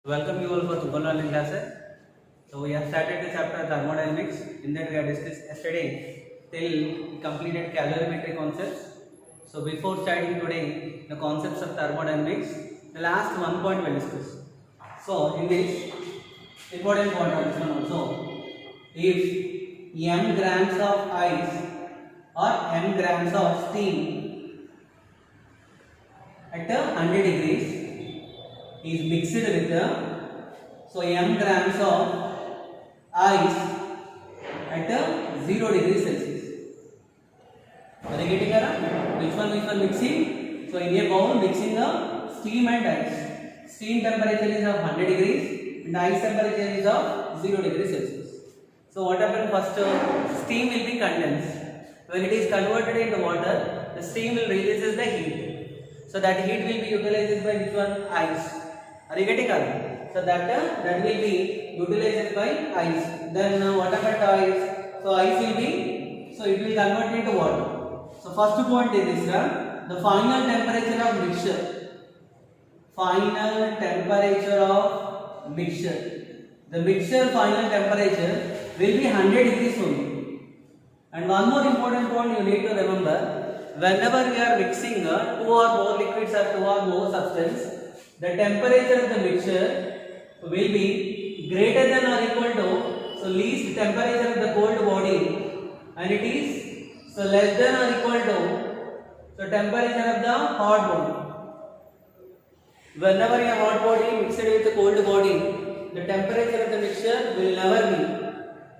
Welcome you all for Super Learning classes. So we have started the chapter thermodynamics. In that we have discussed yesterday till we completed calorimetry concepts. So before starting today the concepts of thermodynamics, the last one point we will discuss. So in this important point of this one also, if m grams of ice or m grams of steam at 100 degrees is mixed with m grams of ice at 0 degrees Celsius. Are you getting that? Which one mixing? So in a bowl mixing the steam and ice. Steam temperature is of 100 degrees and ice temperature is of 0 degrees Celsius. So what happens first? Steam will be condensed. When it is converted into water, the steam will releases the heat. So that heat will be utilized by which one? Ice. Are you getting it? So that will be utilized by ice. Then what about ice? So ice will be, so it will convert into water. So first point is this, the final temperature of mixture. Final temperature of mixture. The mixture final temperature will be 100 degrees only. And one more important point you need to remember, whenever we are mixing 2 or more liquids or 2 or more substance, the temperature of the mixture will be greater than or equal to, so least temperature of the cold body, and it is so less than or equal to, so temperature of the hot body. Whenever a hot body mixed with a cold body, the temperature of the mixture will never be.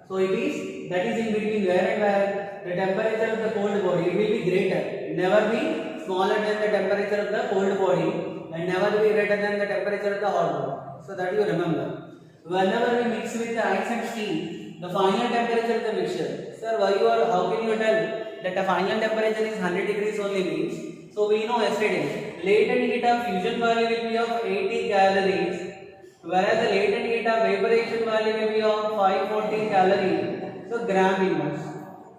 So it is, that is in between where and where, the temperature of the cold body, it will be greater, never be smaller than the temperature of the cold body, and never be greater than the temperature of the hot body. So that you remember. Whenever we mix with the ice and steam, the final temperature of the mixture. Sir, how can you tell that the final temperature is 100 degrees only means? So we know yesterday, latent heat of fusion value will be of 80 calories, whereas the latent heat of vaporization value will be of 540 calories. So gram inverse.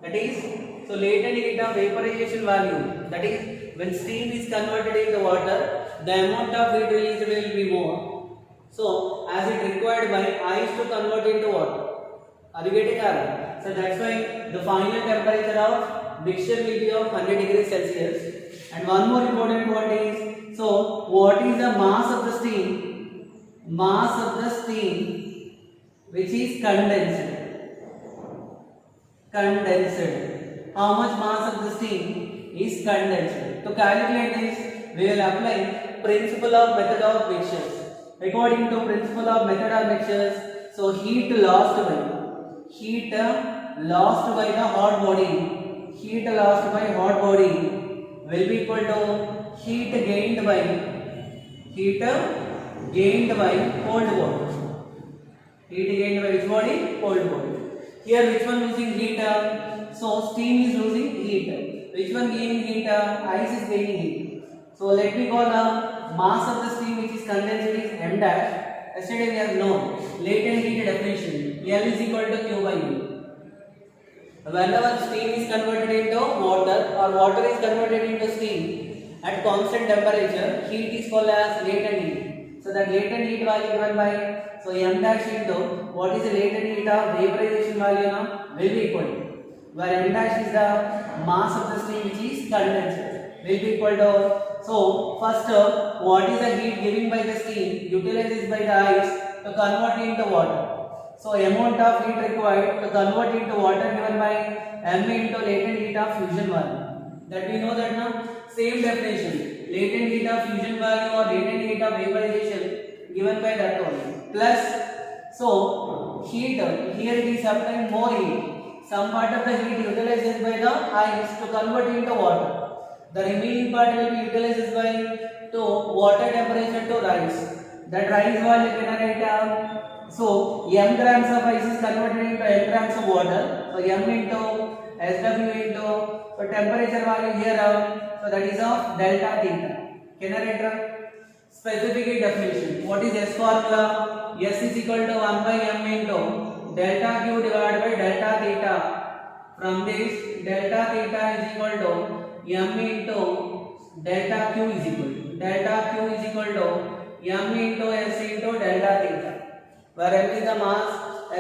That is, so latent heat of vaporization value, that is, when steam is converted into water, the amount of heat released will be more. So, as it required by ice to convert into water. Are you getting it? So, that's why the final temperature of mixture will be of 100 degrees Celsius. And one more important point is, so what is the mass of the steam? Mass of the steam which is condensed. Condensed. How much mass of the steam is condensed? To calculate this, we will apply principle of method of mixtures. According to principle of method of mixtures, so heat lost by the hot body, will be equal to heat gained by cold body. Heat gained by which body? Cold body. Here which one losing heat? So steam is losing heat. Which one gaining heat? Ice is gaining heat. So let me call the mass of the steam which is condensed is m dash. Yesterday we have known latent heat definition. L is equal to Q by U. Whenever steam is converted into water or water is converted into steam at constant temperature, heat is called as latent heat. So that latent heat value given by, so m dash into what is the latent heat of vaporization value now will be equal to, where m dash is the mass of the steam which is condensed, will be equal to, so first what is the heat given by the steam utilized by the ice to convert into water. So amount of heat required to convert into water given by m into latent heat of fusion value. That we know that now, same definition, latent heat of fusion value or latent heat of vaporization given by that one. Plus, so heat, here it is supplying more heat. Some part of the heat utilized by the ice to convert into water. The remaining part will be utilized by to water temperature to rise. That rise value generate so m grams of ice is converted into m grams of water. So m into SW into, so temperature value here, so that is of delta theta. Generator specific definition. What is S formula? S is equal to 1 by m into delta Q divided by delta theta. From this, delta theta is equal to m into delta Q is equal to m into S into delta where m is the mass,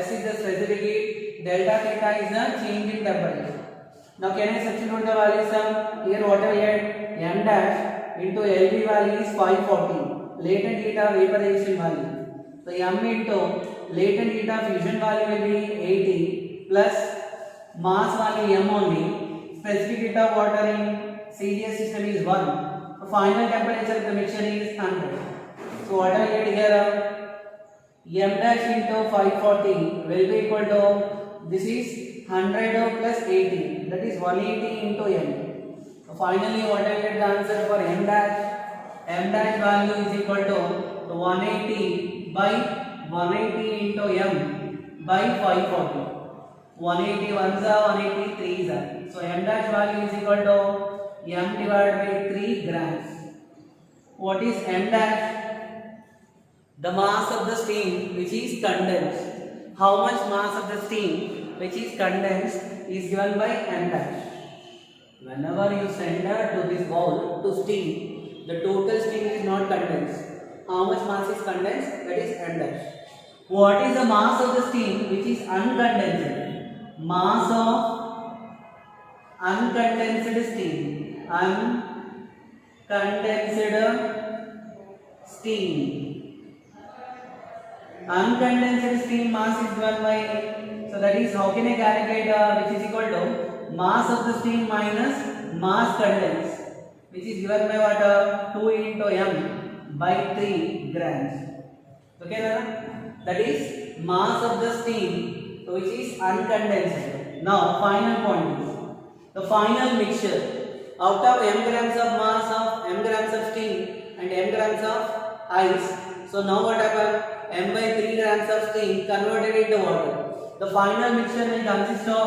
s is the specific heat, delta theta is the change in temperature. Now can I substitute the values? Here what I get, m dash into LV value is 540, latent heat of vaporization value. So m into latent heat of fusion value will be 80 plus mass value m only, specific heat of water in CDS system is 1. The final temperature of the mixture is 100. So what I get here, m dash into 540 will be equal to, this is 100 plus 80, that is 180 into m. So finally what I get the answer for m dash value is equal to 180 by 180 into m by 540. 180 ones are 180 threes are. So m dash value is equal to m divided by 3 grams. What is m dash? The mass of the steam which is condensed. How much mass of the steam which is condensed is given by m dash. Whenever you send to this bowl to steam, the total steam is not condensed. How much mass is condensed? That is m dash. What is the mass of the steam which is uncondensed? Mass of uncondensed steam. Uncondensed steam. Uncondensed steam mass is given by, so that is how can I calculate which is equal to mass of the steam minus mass condensed, which is given by what, 2 into m by 3 grams. Okay, that is mass of the steam which is uncondensed. Now final point is the final mixture out of m grams of mass of m grams of steam and m grams of ice. So now what happened? M by 3 grams of steam converted into water. The final mixture will consist of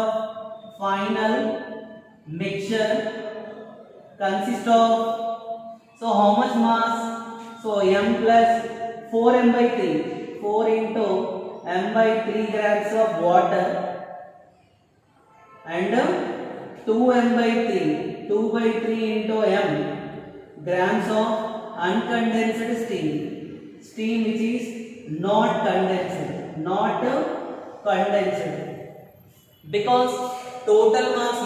so how much mass? So m plus 4m by 3, 4 into m by 3 grams of water and 2m by 3, 2 by 3 into m grams of uncondensed steam which is not condensed, because total mass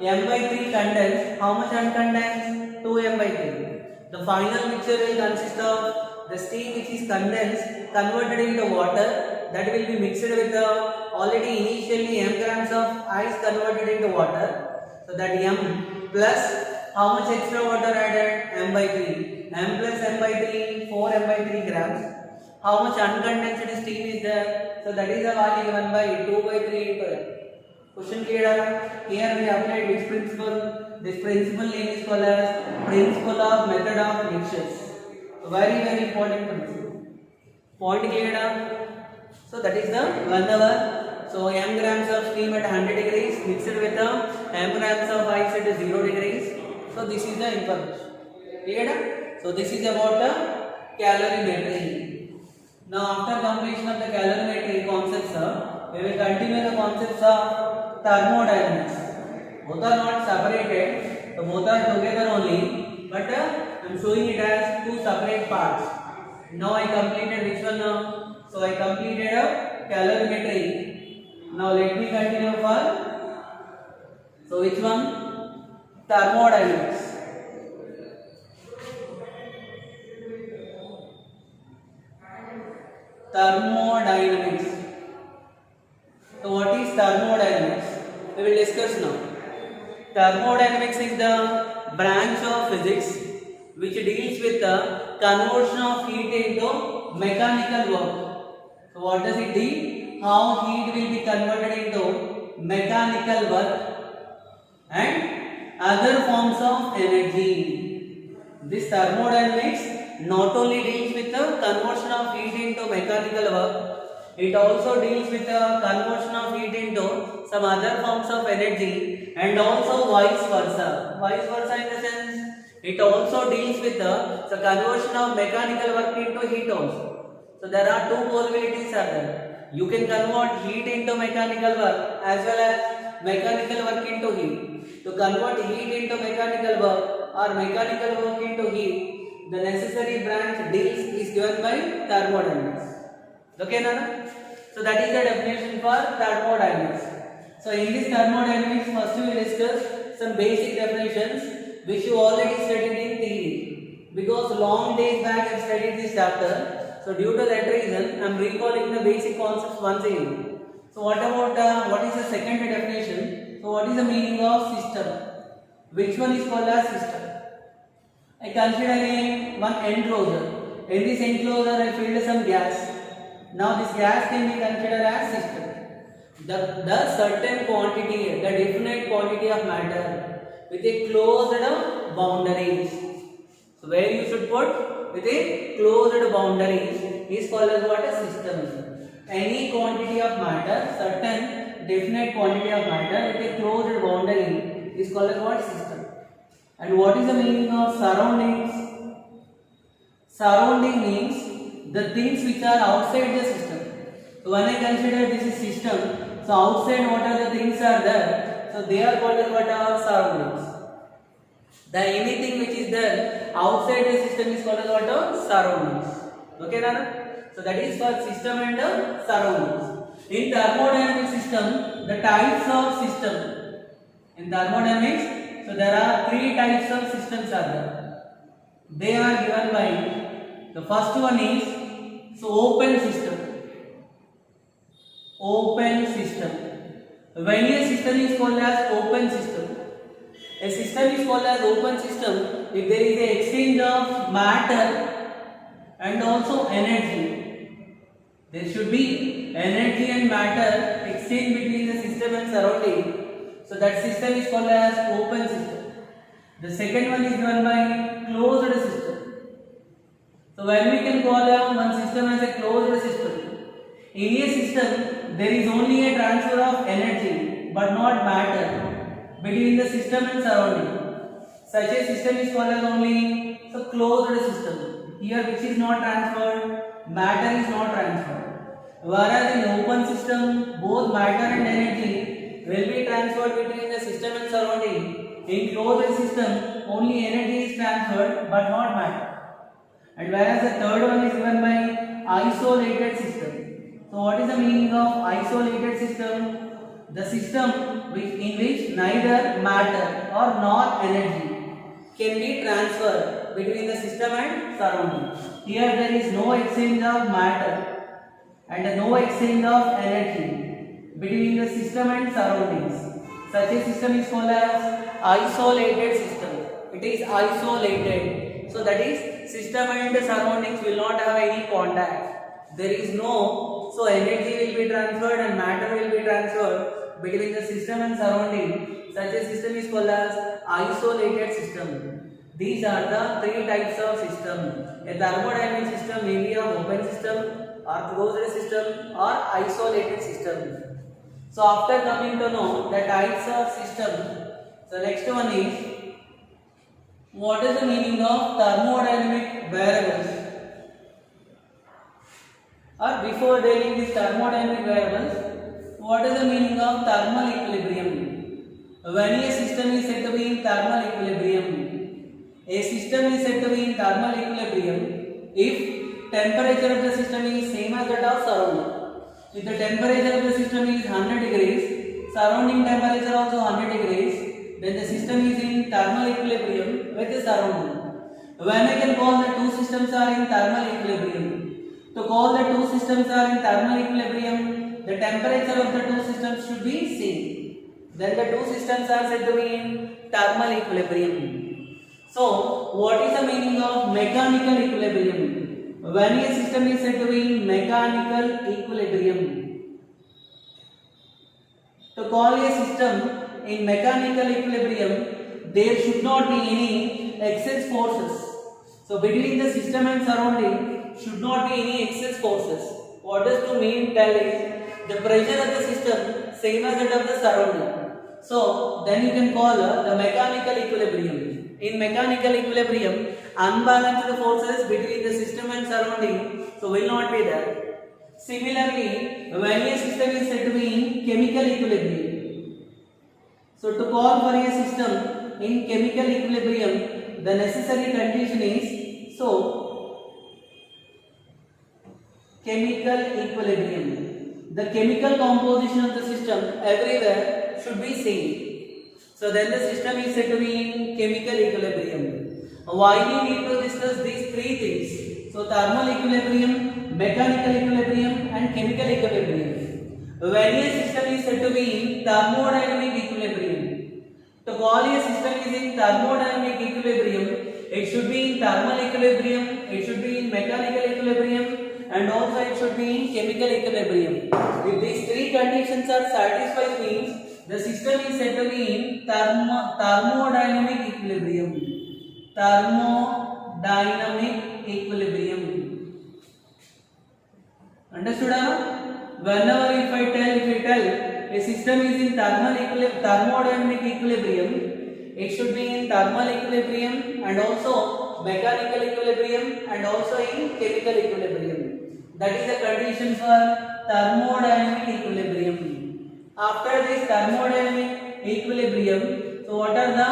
m by 3 condensed, how much uncondensed? 2m by 3. The final mixture will consist of the steam which is condensed converted into water, that will be mixed with already initially m grams of ice converted into water. So that m plus how much extra water added? M by 3. M plus m by 3, 4m by 3 grams. How much uncondensed steam is there? So that is the value given by 2 by 3 into m. Question clear? Here we applied which principle? This principle name is called as principle of method of mixtures. Very important principle. Point clear? So that is the whenever, so m grams of steam at 100 degrees mixed with m grams of ice at 0 degrees. So this is the information. Clear? So this is about the calorimetry. Now after completion of the calorimetry concepts, we will continue the concepts of thermodynamics. Both are not separated, so both are together only, but I am showing it as two separate parts. Now I completed which one now? So I completed calorimetry. Now let me continue for, so which one? Thermodynamics. Thermodynamics. So what is thermodynamics? We will discuss now. Thermodynamics is the branch of physics which deals with the conversion of heat into mechanical work. So what does it do? How heat will be converted into mechanical work and other forms of energy. This thermodynamics not only deals with the conversion of heat into mechanical work, it also deals with the conversion of heat into some other forms of energy and also vice versa. Vice versa in the sense, it also deals with the conversion of mechanical work into heat also. So there are two possibilities are there. You can convert heat into mechanical work as well as mechanical work into heat. To convert heat into mechanical work or mechanical work into heat, the necessary branch deals is given by thermodynamics. Okay, Nana? So that is the definition for thermodynamics. So in this thermodynamics, first we will discuss some basic definitions which you already studied in theory. Because long days back I studied this chapter. So due to that reason, I am recalling the basic concepts once again. So what about what is the second definition? So what is the meaning of system? Which one is called as system? I consider again one enclosure. In this enclosure I filled some gas. Now this gas can be considered as system. The certain quantity, the definite quantity of matter with a closed boundaries. So where you should put with a closed boundaries is called as what? A system. Any quantity of matter, certain definite quantity of matter with a closed boundary is called as what? System. And what is the meaning of surroundings? Surrounding means the things which are outside the system. So when I consider this is system, so outside what are the things are there? So they are called as what are surroundings. The anything which is there outside the system is called as what are surroundings. Okay, Nana? So that is for system and surroundings. In thermodynamic system, the types of system. In thermodynamics, so there are three types of systems are there. They are given by, the first one is so open system. Open system. When a system is called as open system, a system is called as open system if there is a exchange of matter and also energy. There should be energy and matter exchange between the system and surrounding. So that system is called as open system. The second one is given by closed system. So when we can call one system as a closed system, in a system there is only a transfer of energy but not matter between the system and surrounding. Such a system is called as only a closed system. Here which is not transferred, matter is not transferred. Whereas in open system, both matter and energy will be transferred between the system and surrounding. In closed system, only energy is transferred but not matter. And whereas the third one is given by isolated system. So what is the meaning of isolated system? The system in which neither matter or nor energy can be transferred between the system and surrounding. Here there is no exchange of matter and no exchange of energy between the system and surroundings. Such a system is called as isolated system. It is isolated. So that is system and the surroundings will not have any contact. There is no, so energy will be transferred and matter will be transferred between the system and surrounding. Such a system is called as isolated system. These are the three types of system. A thermodynamic system may be an open system or closed system or isolated system. So after coming to know the types of system, the next one is what is the meaning of thermodynamic variables? Or before dealing with thermodynamic variables, what is the meaning of thermal equilibrium? When a system is said to be in thermal equilibrium, a system is said to be in thermal equilibrium if temperature of the system is same as that of surrounding. If the temperature of the system is 100 degrees, surrounding temperature also 100 degrees, then the system is in thermal equilibrium with the surrounding. When I can call the two systems are in thermal equilibrium, to call the two systems are in thermal equilibrium, the temperature of the two systems should be same. Then the two systems are said to be in thermal equilibrium. So, what is the meaning of mechanical equilibrium? When a system is said to be in mechanical equilibrium. To call a system in mechanical equilibrium, there should not be any excess forces. So, between the system and surrounding, should not be any excess forces. What does to mean tell is the pressure of the system same as that of the surrounding. So then you can call the mechanical equilibrium. In mechanical equilibrium, unbalanced forces between the system and surrounding so will not be there. Similarly, when a system is said to be in chemical equilibrium. So to call for a system in chemical equilibrium, the necessary condition is so chemical equilibrium. The chemical composition of the system everywhere should be same. So then the system is said to be in chemical equilibrium. Why we need to discuss these three things? So thermal equilibrium, mechanical equilibrium and chemical equilibrium. When a system is said to be in thermodynamic equilibrium, to call a system is in thermodynamic equilibrium, it should be in thermal equilibrium, it should be in mechanical equilibrium and also it should be in chemical equilibrium. If these three conditions are satisfied means the system is said to be in thermodynamic equilibrium. Thermodynamic equilibrium. Understood? Whenever if I tell a system is in thermodynamic equilibrium, it should be in thermal equilibrium and also mechanical equilibrium and also in chemical equilibrium. That is the condition for thermodynamic equilibrium. After this thermodynamic equilibrium, so what are the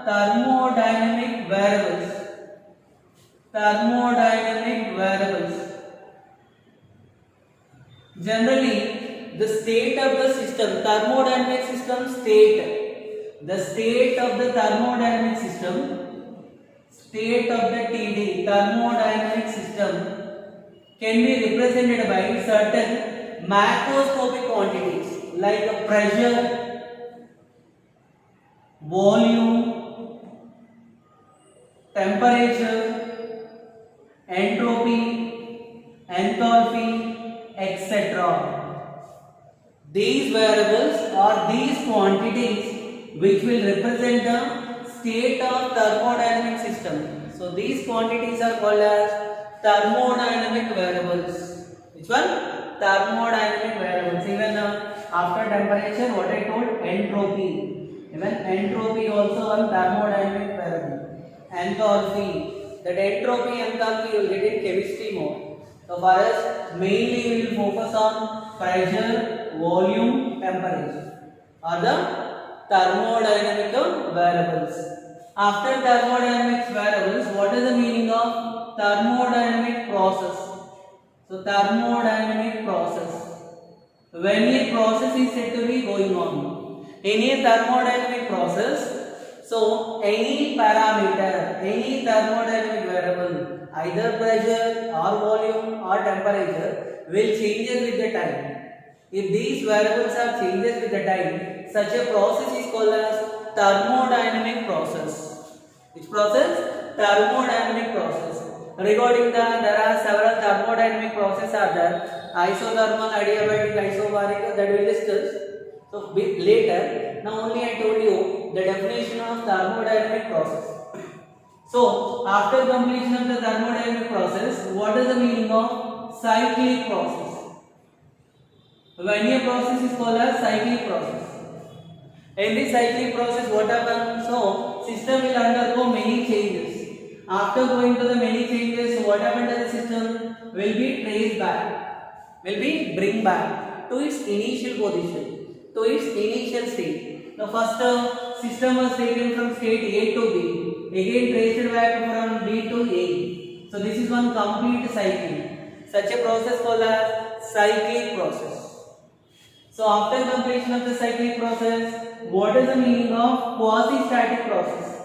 thermodynamic variables? Thermodynamic variables. Generally, the state of the system, thermodynamic system state, the state of the thermodynamic system, state of the TD, thermodynamic system can be represented by certain macroscopic quantities like pressure, volume, temperature, entropy, enthalpy, etc. These variables are these quantities which will represent the state of thermodynamic system. So these quantities are called as thermodynamic variables. Which one? Thermodynamic variables. Even after temperature, what I told, entropy. Even entropy also one thermodynamic variable. Enthalpy. That entropy, enthalpy you will get in chemistry more. So for us, mainly we will focus on pressure, volume, temperature. Are the thermodynamic variables. After thermodynamic variables, what is the meaning of thermodynamic process? So thermodynamic process. When a process is said to be going on, in a thermodynamic process, so any parameter, any thermodynamic variable, either pressure or volume or temperature will changes with the time. If these variables are changes with the time, such a process is called as thermodynamic process. Which process? Thermodynamic process. Regarding there are several thermodynamic processes are there. Isothermal, adiabatic, isobaric, that we will discuss. So later, now only I told you the definition of thermodynamic process. So after completion of the thermodynamic process, what is the meaning of cyclic process? When a process is called as cyclic process. In this cyclic process, what happens? So system will undergo many changes. After going to the many changes, what happened to the system will be traced back, will be bring back to its initial position, to its initial state. The first system was taken from state A to B, again traced back from B to A. So this is one complete cycle. Such a process called as cyclic process. So after completion of the cyclic process, what is the meaning of quasi-static process?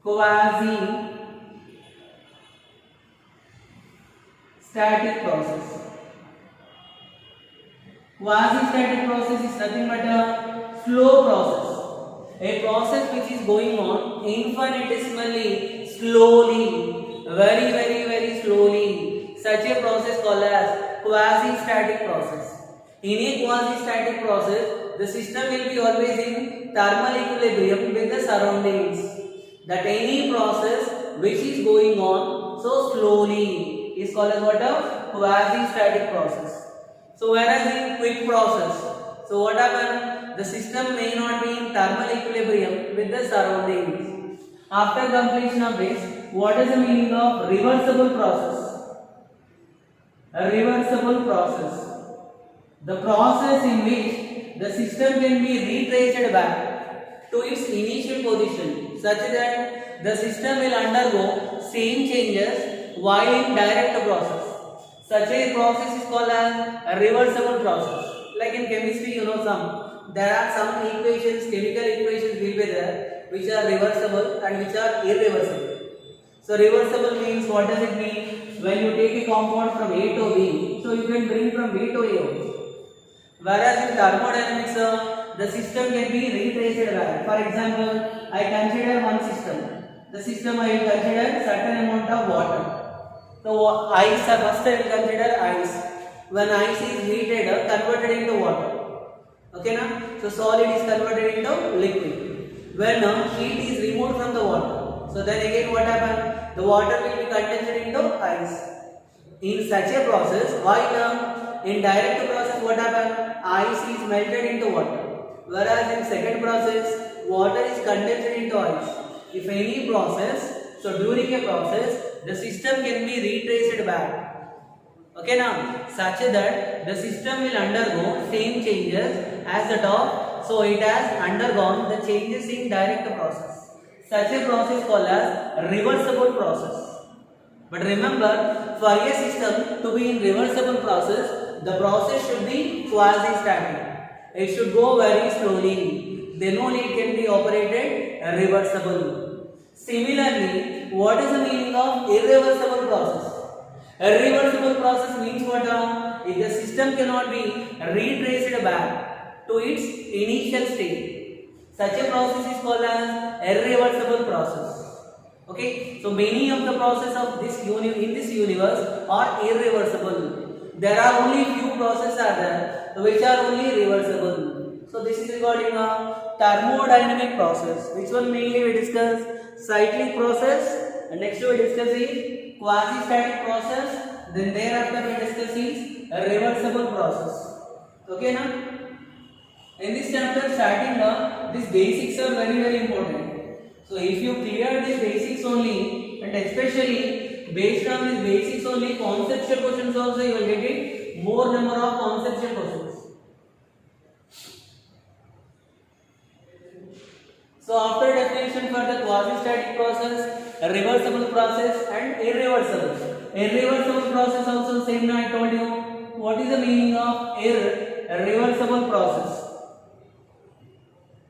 Quasi-static process. Quasi-static process is nothing but a slow process. A process which is going on infinitesimally slowly, very slowly. Such a process called as quasi-static process. In a quasi-static process, the system will be always in thermal equilibrium with the surroundings. That any process which is going on so slowly is called as what? A quasi-static process. So whereas in quick process, so what happens? The system may not be in thermal equilibrium with the surroundings. After completion of this, what is the meaning of reversible process? A reversible process. The process in which the system can be retraced back to its initial position such that the system will undergo same changes while in direct process. Such a process is called as a reversible process. Like in chemistry, you know there are some equations, chemical equations will be there, which are reversible and which are irreversible. So reversible means, what does it mean? When you take a compound from A to B, so you can bring from B to A also. Whereas in thermodynamics, the system can be retraced back. For example, I consider one system. The system I will consider certain amount of water. So ice, first I will consider ice. When ice is heated, converted into water. Okay na? So solid is converted into liquid. When heat is removed from the water, so then again what happens? The water will be condensed into ice. In such a process, while in direct process what happens? Ice is melted into water. Whereas in second process, water is condensed into ice. If any process, so during a process, the system can be retraced back. Okay now, such that the system will undergo same changes as the top, so it has undergone the changes in direct process. Such a process called as reversible process. But remember, for a system to be in reversible process, the process should be quasi-static. It should go very slowly. Then only it can be operated reversible. Similarly, what is the meaning of irreversible process? Irreversible process means what? If the system cannot be retraced back to its initial state, such a process is called as irreversible process. Okay, so many of the processes of this in this universe are irreversible. There are only few processes are there which are only reversible. So this is regarding a thermodynamic process. Which one mainly we discuss? Cyclic process, and next we discuss is quasi-static process, then thereafter we discuss is a reversible process. Okay now? In this chapter starting these basics are very important. So if you clear these basics only, and especially based on these basics only, conceptual questions also you will get it, more number of conceptual questions. So after definition for the quasi-static process, reversible process and irreversible. Irreversible process also same I told you. What is the meaning of irreversible process?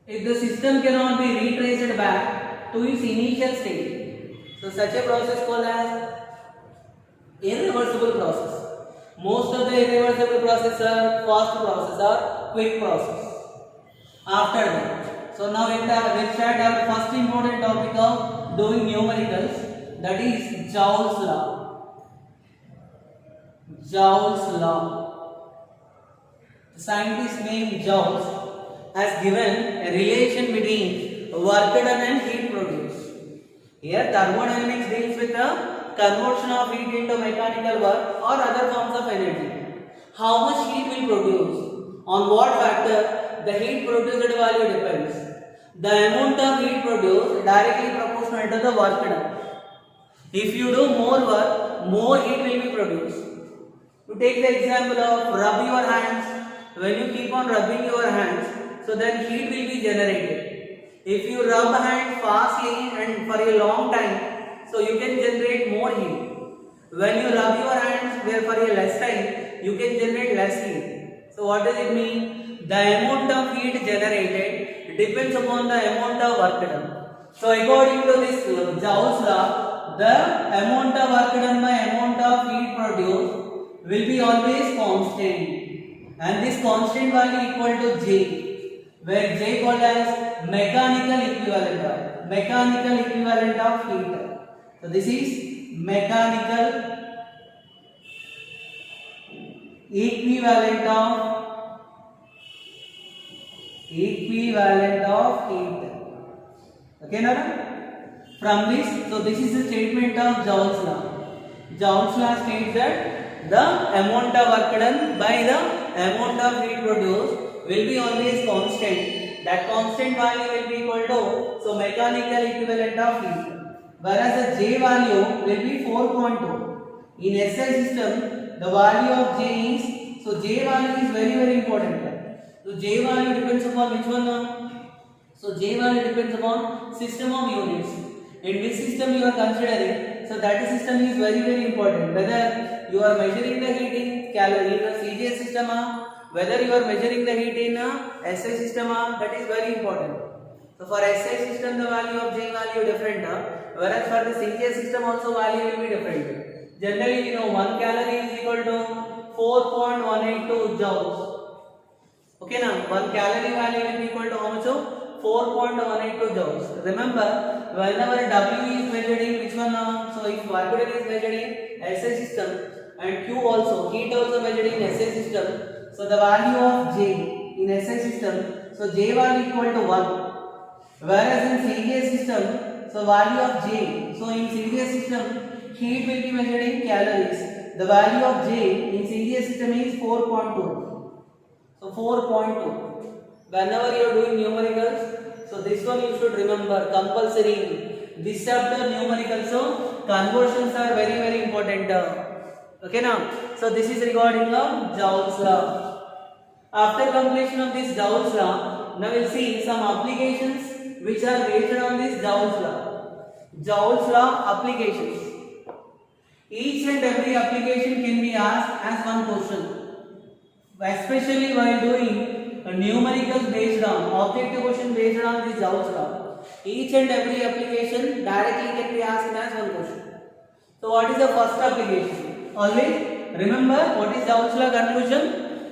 If the system cannot be retraced back to its initial state, so such a process called as irreversible process. Most of the irreversible processes are fast process or quick process. After that, so now we'll start our first important topic of doing numericals, that is Joule's law. Joule's law. The scientist named Joule has given a relation between work done and heat produced. Here thermodynamics deals with the conversion of heat into mechanical work or other forms of energy. How much heat will produce? On what factor the heat produced value depends. The amount of heat produced directly proportional to the work done. If you do more work, more heat will be produced. To take the example of rub your hands, when you keep on rubbing your hands, so then heat will be generated. If you rub hand fastly and for a long time, so you can generate more heat. When you rub your hands for a less time, you can generate less heat. So what does it mean? The amount of heat generated depends upon the amount of work done. So according to this Joule's law, the amount of work done by amount of heat produced will be always constant, and this constant value equal to J, where J called as mechanical equivalent of heat. So this is mechanical equivalent of heat. Okay now? From this, so this is the statement of Joule's law. Joule's law states that the amount of work done by the amount of heat produced will be always constant. That constant value will be equal to, so mechanical equivalent of heat. Whereas the J value will be 4.2. In SI system, the value of J is, so J value is very important. So J value depends upon which one? So J value depends upon system of units. In which system you are considering, so that system is very important. Whether you are measuring the heat in calorie in a CGS system, whether you are measuring the heat in a SI system, that is very important. So for SI system the value of J value different, whereas for the CGS system also value will be different. Generally we know 1 calorie is equal to 4.182 joules. Okay now, 1 calorie value will be equal to how much? 4.182 joules. Remember, whenever W is measured in which one? So if work done is measured in SI system and Q also, heat also measured in SI system. So the value of J in SI system, so J value equal to 1. Whereas in CGS system, so value of J, so in CGS system, heat will be measured in calories. The value of J in CGS system is 4.2. So 4.2. Whenever you are doing numericals, so this one you should remember compulsory. This chapter numericals, so conversions are very important. Okay now. So this is regarding Joule's law. After completion of this Joule's law, now we'll see some applications which are based on this Joule's law. Joule's law applications. Each and every application can be asked as one question. Especially while doing a numerical based on objective question based on this Joule's law, each and every application directly can be asked as one question. So what is the first application? Always remember what is Joule's law conclusion?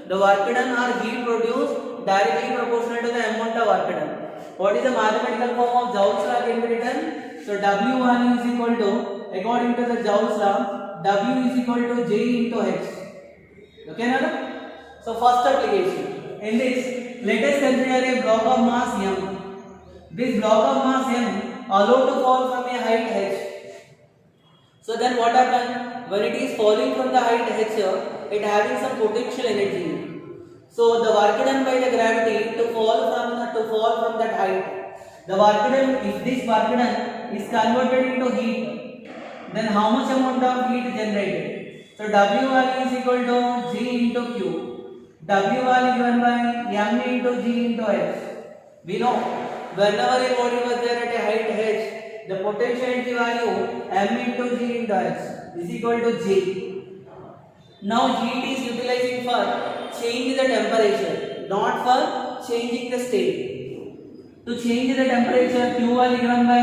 The work done or heat produced directly proportional to the amount of work done. What is the mathematical form of Joule's law can be written? So W value is equal to, according to the Joule's law, W is equal to J into H. Okay now? So first application, in this let us consider a block of mass M. This block of mass M allowed to fall from a height h. So then what happens? When it is falling from the height h, it having some potential energy. So the work done by the gravity to fall from that height. The work done, if this work done is converted into heat, then how much amount of heat generated? So W value is equal to G into Q. W value given by M into G into H. We know whenever a body was there at a height h, the potential energy value M into G into H is equal to J. Now heat is utilizing for change the temperature, not for changing the state. To change the temperature, Q value given by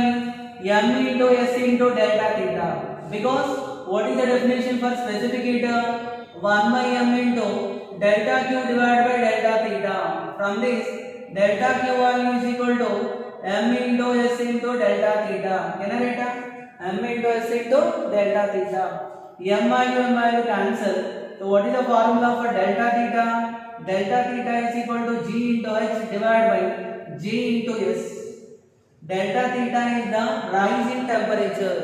M into S into delta theta. Because what is the definition for specific heat? 1 by M into delta Q divided by delta theta. From this, delta Q value is equal to M into S into delta theta. Can I write M into S into delta theta? M value cancel. So what is the formula for delta theta? Delta theta is equal to G into H divided by J into S. Delta theta is the rise in temperature.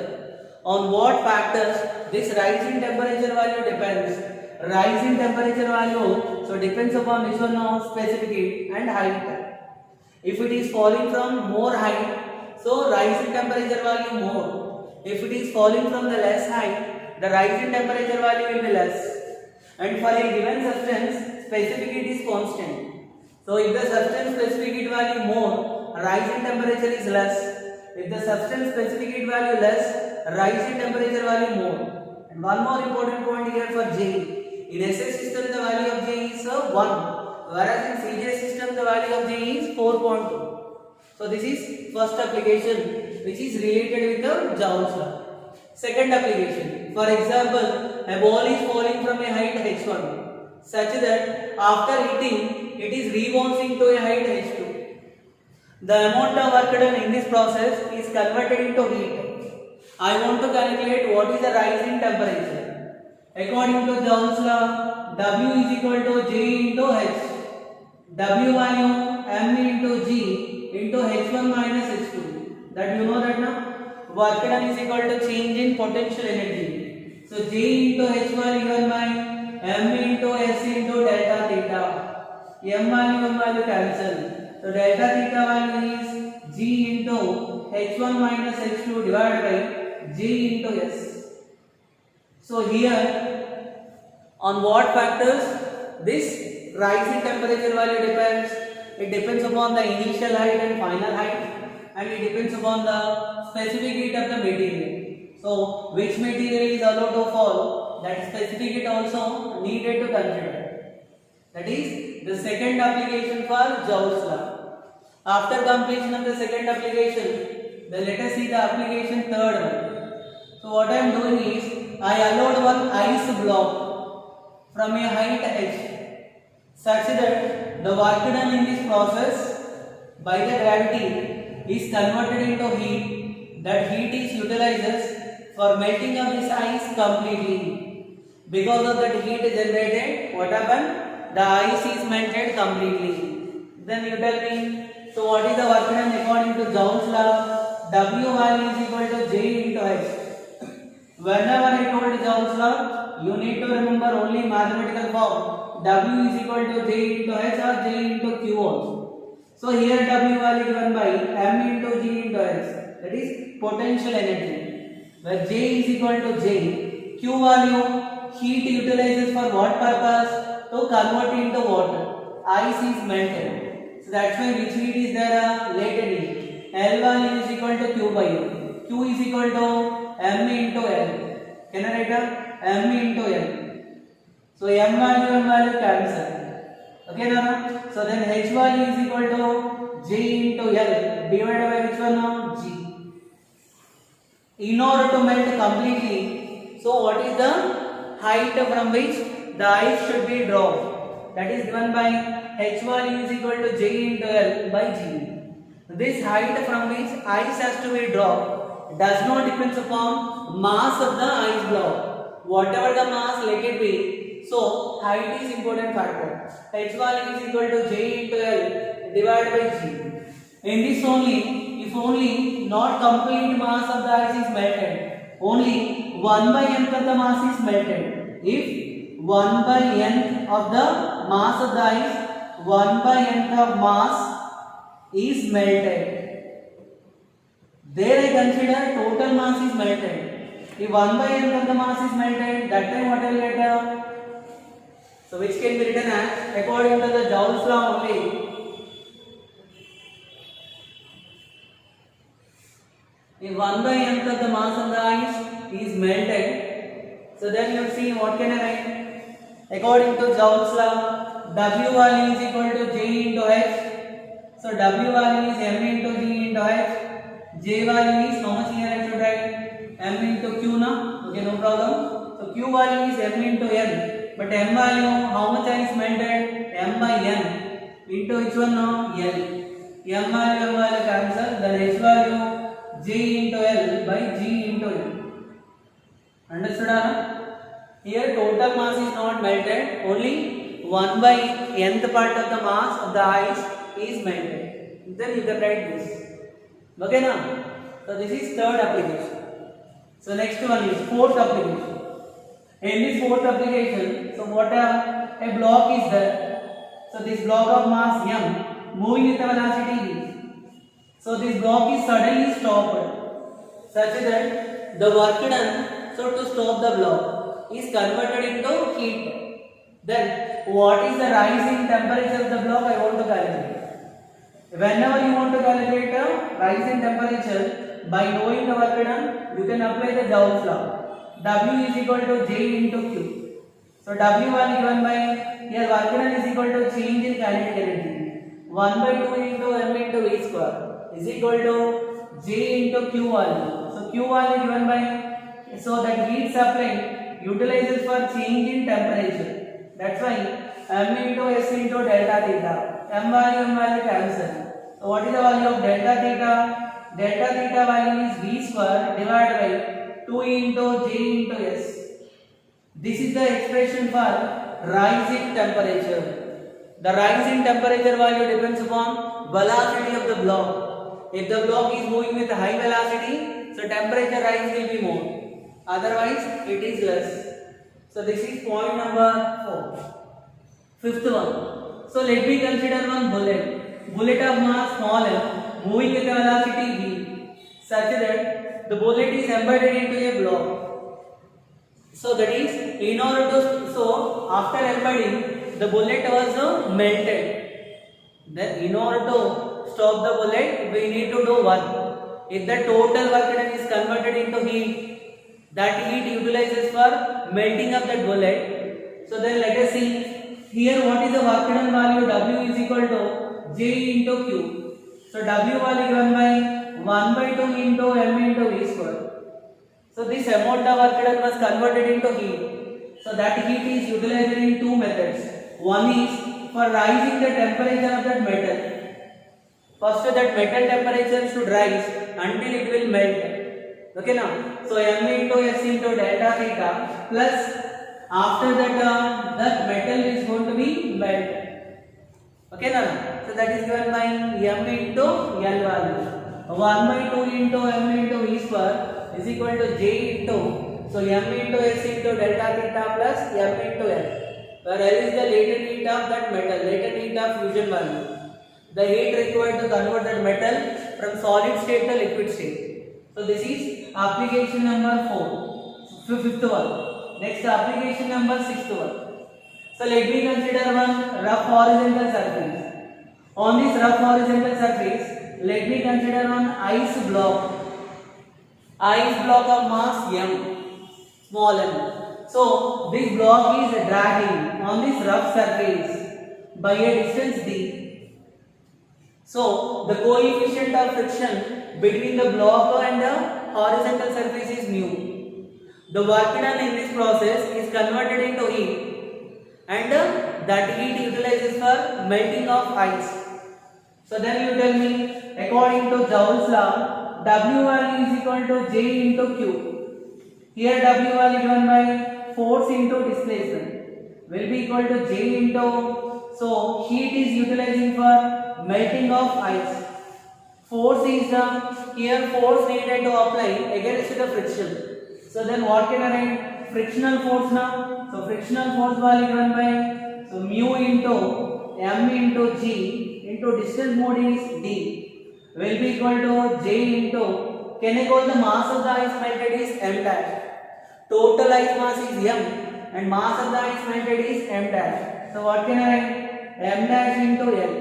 On what factors this rise in temperature value depends? Rise in temperature value, so depends upon which one of specific heat and height. If it is falling from more height, so rise in temperature value more. If it is falling from the less height, the rise in temperature value will be less. And for a given substance, specific heat is constant. So if the substance specific heat value more, rise in temperature is less. If the substance specific heat value less, rise in temperature value more. And one more important point here for J. In SI system the value of J is 1, whereas in CGS system the value of J is 4.2. So this is first application which is related with the Joule's law. Second application, for example, a ball is falling from a height h1 such that after hitting it is rebounding to a height h2. The amount of work done in this process is converted into heat. I want to calculate what is the rise in temperature. According to Joule's law, W is equal to J into H. W value M into G into H1 minus H2. That you know that now? Work done is equal to change in potential energy. So J into H value given by M into S into delta theta. M value cancel. So delta theta value is G into H1 minus H2 divided by J into S. So here, on what factors this rise in temperature value depends? It depends upon the initial height and final height, and it depends upon the specific heat of the material. So which material is allowed to fall that specific heat also needed to consider. That is the second application for Joule's law. After completion of the second application, then let us see the application third one. So what I am doing is, I allowed one ice block from a height h such that the work done in this process by the gravity is converted into heat. That heat is utilizes for melting of this ice completely. Because of that heat generated, what happened? The ice is melted completely. Then you tell me, so what is the work done according to Joule's law? W value is equal to J into H. Whenever I told Joule's law, you need to remember only mathematical form. W is equal to J into H or J into Q also. So here W value given by M into G into H. That is potential energy. Where J is equal to J. Q value, heat utilizes for what purpose? To convert into water. Ice is melted. So that's why which heat is there? Latent heat. L value is equal to Q by U. Q is equal to M into L. Can I write up? M into L. So M value cancel. Okay, Nana? So then H value is equal to J into L divided by which one now? G. In order to melt completely, so what is the height from which the ice should be dropped? That is given by H value is equal to J into L by G. This height from which ice has to be dropped does not depend upon mass of the ice block. Whatever the mass, let it be. So height is important factor. H value is equal to J into L divided by G. In this only, if only not complete mass of the ice is melted, only 1 by nth of the mass is melted. If 1 by nth of the mass of the ice, 1 by nth of mass is melted, there I consider total mass is melted. If 1 by nth of the mass is melted, that time what I will get? So which can be written as, according to the Joule's law only, if 1 by nth of the mass of the ice is melted, so then you see what can I write? According to Joule's law, W value is equal to J into H. So W value is M into G into H. J value is how much here I should write? M into Q now. Okay, no problem. So Q value is M into N. But M value, how much ice melted? M by N. Into which one now? L. M value cancel. Then H value J into L by G into N. Understood? Here total mass is not melted. Only 1 by nth part of the mass of the ice is melted. Then you can write this. Okay now? So this is third application. So next one is fourth application. In this fourth application, so what a block is there. So this block of mass M moving with the velocity v. So this block is suddenly stopped such that the work done, so to stop the block, is converted into heat. Then what is the rise in temperature of the block I want to calculate. Whenever you want to calculate a rise in temperature, by knowing the work done, you can apply the Joule's law. W is equal to J into Q. So W value given by here work done is equal to change in kinetic energy. 1 by 2 into M into V square is equal to J into Q value. So Q value given by, so that heat supply utilizes for change in temperature. That's why M into S into delta theta. M value cancel. So what is the value of delta theta? Delta theta value is V square divided by 2 into J into S. This is the expression for rise in temperature. The rise in temperature value depends upon velocity of the block. If the block is moving with high velocity, so temperature rise will be more. Otherwise, it is less. So this is point number 4. Fifth one. So let me consider one bullet. Bullet of mass small m moving with a velocity v such that the bullet is embedded into a block. So that is, in order to, so after embedding, the bullet was melted. Then in order to stop the bullet, we need to do one. If the total work done is converted into heat, that heat utilizes for melting of that bullet. So then let us see here what is the work done value. W is equal to J into Q. So W value given by 1 by 2 into m into v square. So this amount of work done was converted into heat. So that heat is utilized in two methods. One is for rising the temperature of that metal. First that metal temperature should rise until it will melt. Okay now. So m into s into delta theta plus after that that metal is going to be melt. Okay now. So that is given by m into l value. 1 by 2 into m into v square is equal to j into, so m into s into delta theta plus m into l, where l is the latent heat of that metal, latent heat of fusion value, the heat required to convert that metal from solid state to liquid state. So this is application number 4, fifth one. Next application number 6th one. So let me consider one rough horizontal surface. On this rough horizontal surface, let me consider one ice block. Ice block of mass m, small m. So this block is dragging on this rough surface by a distance d. So the coefficient of friction between the block and the horizontal surface is mu. The work done in this process is converted into heat, and that heat utilizes for melting of ice. So then you tell me, according to Joule's law, W value is equal to J into Q. Here W value given by force into displacement will be equal to J into, so heat is utilizing for melting of ice. Force is here force needed to apply against the friction. So then what can I write? Frictional force now. So frictional force value given by, so mu into m into g into distance mode is d will be equal to j into, can I call the mass of the ice melted is m dash. Total ice mass is m and mass of the ice melted is m dash. So what can I write? M dash into L.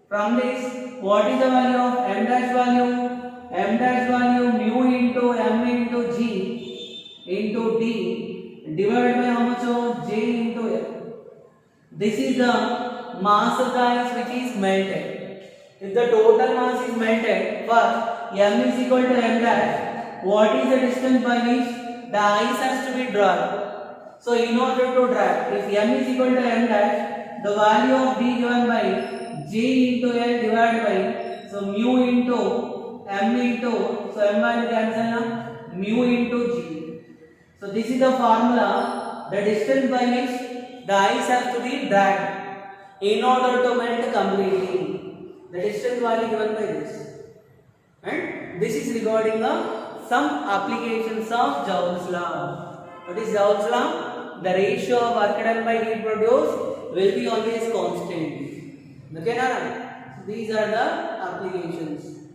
From this, what is the value of m dash value? M dash value mu into m into g into d divided by how much of j into L. This is the mass of the ice which is melted. If the total mass is melted, first m is equal to m dash, what is the distance by which the ice has to be dragged? So in order to drag, if m is equal to m dash, the value of d given by j into L divided by, so mu into m into, so m value cancel now, mu into g. So this is the formula, the distance by which the ice has to be dragged in order to melt completely. The distance value given by this. And this is regarding some applications of Joule's law. What is Joule's law? The ratio of work done by heat produced will be always constant. Okay, Nara? These are the applications.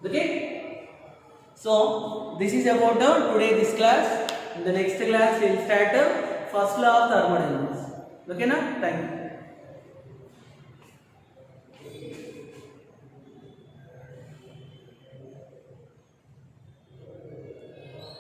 Okay? So this is about today this class. In the next class we will start first law of thermodynamics. Okay, na? Thank you.